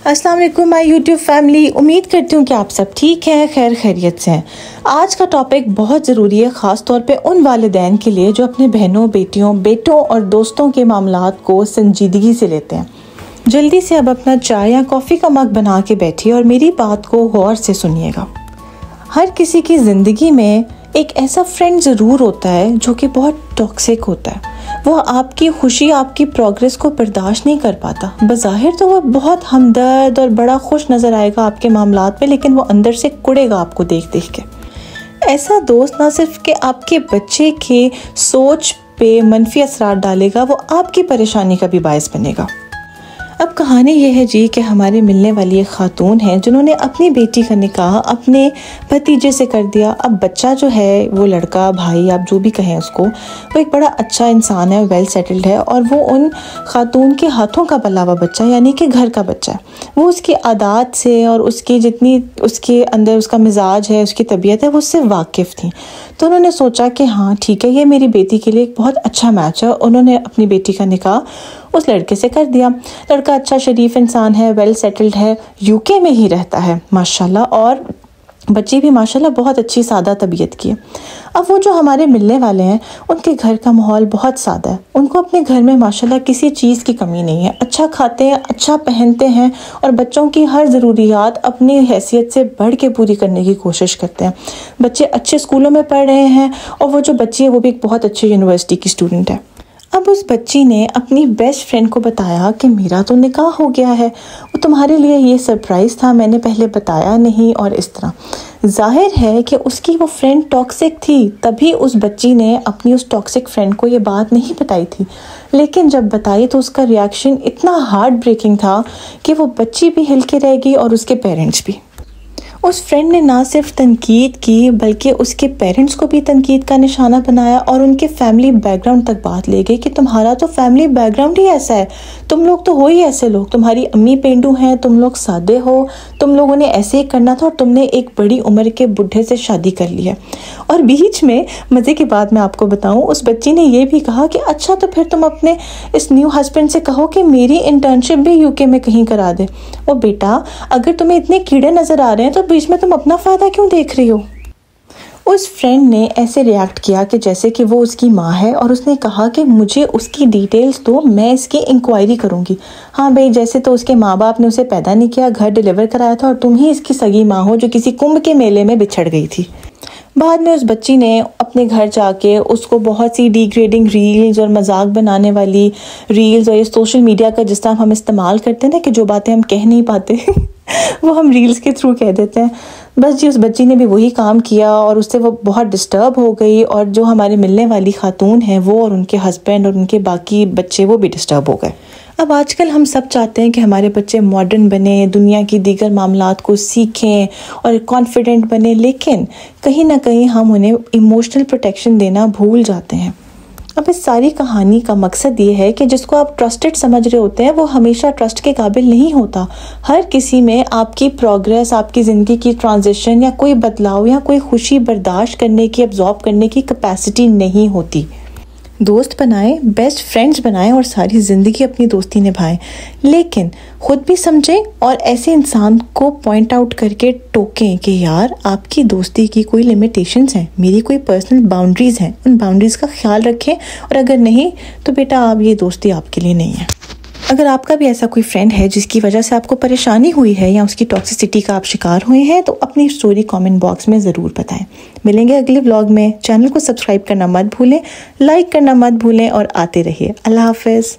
अस्सलाम वालेकुम my YouTube family. उम्मीद करती हूँ कि आप सब ठीक हैं, खैर खैरियत से हैं। आज का टॉपिक बहुत ज़रूरी है, ख़ास तौर पे उन वालिदैन के लिए जो अपने बहनों, बेटियों, बेटों और दोस्तों के मामलात को संजीदगी से लेते हैं। जल्दी से अब अपना चाय या कॉफ़ी का मग बना के बैठिए और मेरी बात को गौर से सुनिएगा। हर किसी की ज़िंदगी में एक ऐसा फ्रेंड ज़रूर होता है जो कि बहुत टॉक्सिक होता है। वो आपकी खुशी, आपकी प्रोग्रेस को बर्दाश्त नहीं कर पाता। बज़ाहिर तो वो बहुत हमदर्द और बड़ा खुश नज़र आएगा आपके मामलात में, लेकिन वो अंदर से कुड़ेगा आपको देख देख के। ऐसा दोस्त ना सिर्फ कि आपके बच्चे के सोच पे मनफी असरात डालेगा, वो आपकी परेशानी का भी बायस बनेगा। अब कहानी ये है जी कि हमारे मिलने वाली एक खातून है जिन्होंने अपनी बेटी का निकाह अपने भतीजे से कर दिया। अब बच्चा जो है, वो लड़का, भाई, आप जो भी कहें उसको, वो एक बड़ा अच्छा इंसान है, वेल सेटल्ड है और वो उन खातून के हाथों का पला हुआ बच्चा, यानी कि घर का बच्चा है। वो उसकी आदत से और उसकी जितनी उसके अंदर उसका मिजाज है, उसकी तबीयत है, वो उससे वाकिफ़ थी। तो उन्होंने सोचा कि हाँ ठीक है, ये मेरी बेटी के लिए एक बहुत अच्छा मैच है। उन्होंने अपनी बेटी का निकाह उस लड़के से कर दिया। लड़का अच्छा शरीफ इंसान है, वेल सेटल्ड है, यूके में ही रहता है माशाल्लाह, और बच्ची भी माशाल्लाह बहुत अच्छी सादा तबीयत की है। अब वो जो हमारे मिलने वाले हैं, उनके घर का माहौल बहुत सादा है। उनको अपने घर में माशाल्लाह किसी चीज़ की कमी नहीं है। अच्छा खाते हैं, अच्छा पहनते हैं और बच्चों की हर ज़रूरियात अपनी हैसियत से बढ़ के पूरी करने की कोशिश करते हैं। बच्चे अच्छे स्कूलों में पढ़ रहे हैं और वो जो बच्ची है वो भी एक बहुत अच्छी यूनिवर्सिटी की स्टूडेंट है। अब उस बच्ची ने अपनी बेस्ट फ्रेंड को बताया कि मेरा तो निकाह हो गया है, वो तुम्हारे लिए ये सरप्राइज़ था, मैंने पहले बताया नहीं। और इस तरह जाहिर है कि उसकी वो फ्रेंड टॉक्सिक थी, तभी उस बच्ची ने अपनी उस टॉक्सिक फ्रेंड को ये बात नहीं बताई थी। लेकिन जब बताई तो उसका रिएक्शन इतना हार्ट ब्रेकिंग था कि वो बच्ची भी हिल के रह गई और उसके पेरेंट्स भी। उस फ्रेंड ने ना सिर्फ तनकीद की बल्कि उसके पेरेंट्स को भी तनकीद का निशाना बनाया और उनके फैमिली बैकग्राउंड तक बात ले गई कि तुम्हारा तो फैमिली बैकग्राउंड ही ऐसा है, तुम लोग तो हो ही ऐसे लोग, तुम्हारी अम्मी पेंडू हैं, तुम लोग सादे हो, तुम लोगों ने ऐसे ही करना था और तुमने एक बड़ी उम्र के बुढ़े से शादी कर ली है। और बीच में मज़े की बात मैं आपको बताऊँ, उस बच्ची ने यह भी कहा कि अच्छा तो फिर तुम अपने इस न्यू हस्बैंड से कहो कि मेरी इंटर्नशिप भी यूके में कहीं करा दे। वो बेटा, अगर तुम्हें इतने कीड़े नज़र आ रहे हैं तो बीच में तुम अपना फ़ायदा क्यों देख रही हो। उस फ्रेंड ने ऐसे रिएक्ट किया कि जैसे कि वो उसकी माँ है और उसने कहा कि मुझे उसकी डिटेल्स दो, मैं इसकी इंक्वायरी करूँगी। हाँ भाई, जैसे तो उसके माँ बाप ने उसे पैदा नहीं किया, घर डिलीवर कराया था और तुम ही इसकी सगी माँ हो जो किसी कुंभ के मेले में बिछड़ गई थी। बाद में उस बच्ची ने अपने घर जाके उसको बहुत सी डिग्रेडिंग रील्स और मजाक बनाने वाली रील्स और ये सोशल मीडिया का जिस तरह हम इस्तेमाल करते हैं ना कि जो बातें हम कह नहीं पाते वो हम रील्स के थ्रू कह देते हैं। बस जी, उस बच्ची ने भी वही काम किया और उससे वो बहुत डिस्टर्ब हो गई और जो हमारे मिलने वाली खातून हैं वो और उनके हस्बैंड और उनके बाकी बच्चे वो भी डिस्टर्ब हो गए। अब आजकल हम सब चाहते हैं कि हमारे बच्चे मॉडर्न बने, दुनिया की दीगर मामलात को सीखें और कॉन्फिडेंट बने, लेकिन कहीं ना कहीं हम उन्हें इमोशनल प्रोटेक्शन देना भूल जाते हैं। अब इस सारी कहानी का मकसद ये है कि जिसको आप ट्रस्टेड समझ रहे होते हैं वो हमेशा ट्रस्ट के काबिल नहीं होता। हर किसी में आपकी प्रोग्रेस, आपकी ज़िंदगी की ट्रांजिशन या कोई बदलाव या कोई खुशी बर्दाश्त करने की, अब्जॉर्ब करने की कैपेसिटी नहीं होती। दोस्त बनाएं, बेस्ट फ्रेंड्स बनाएं और सारी ज़िंदगी अपनी दोस्ती निभाएं, लेकिन ख़ुद भी समझें और ऐसे इंसान को पॉइंट आउट करके टोकें कि यार आपकी दोस्ती की कोई लिमिटेशंस हैं, मेरी कोई पर्सनल बाउंड्रीज़ हैं, उन बाउंड्रीज़ का ख्याल रखें और अगर नहीं तो बेटा आप ये दोस्ती आपके लिए नहीं है। अगर आपका भी ऐसा कोई फ्रेंड है जिसकी वजह से आपको परेशानी हुई है या उसकी टॉक्सिसिटी का आप शिकार हुए हैं तो अपनी स्टोरी कमेंट बॉक्स में ज़रूर बताएं। मिलेंगे अगले व्लॉग में। चैनल को सब्सक्राइब करना मत भूलें, लाइक करना मत भूलें और आते रहिए। अल्लाह हाफ़िज़।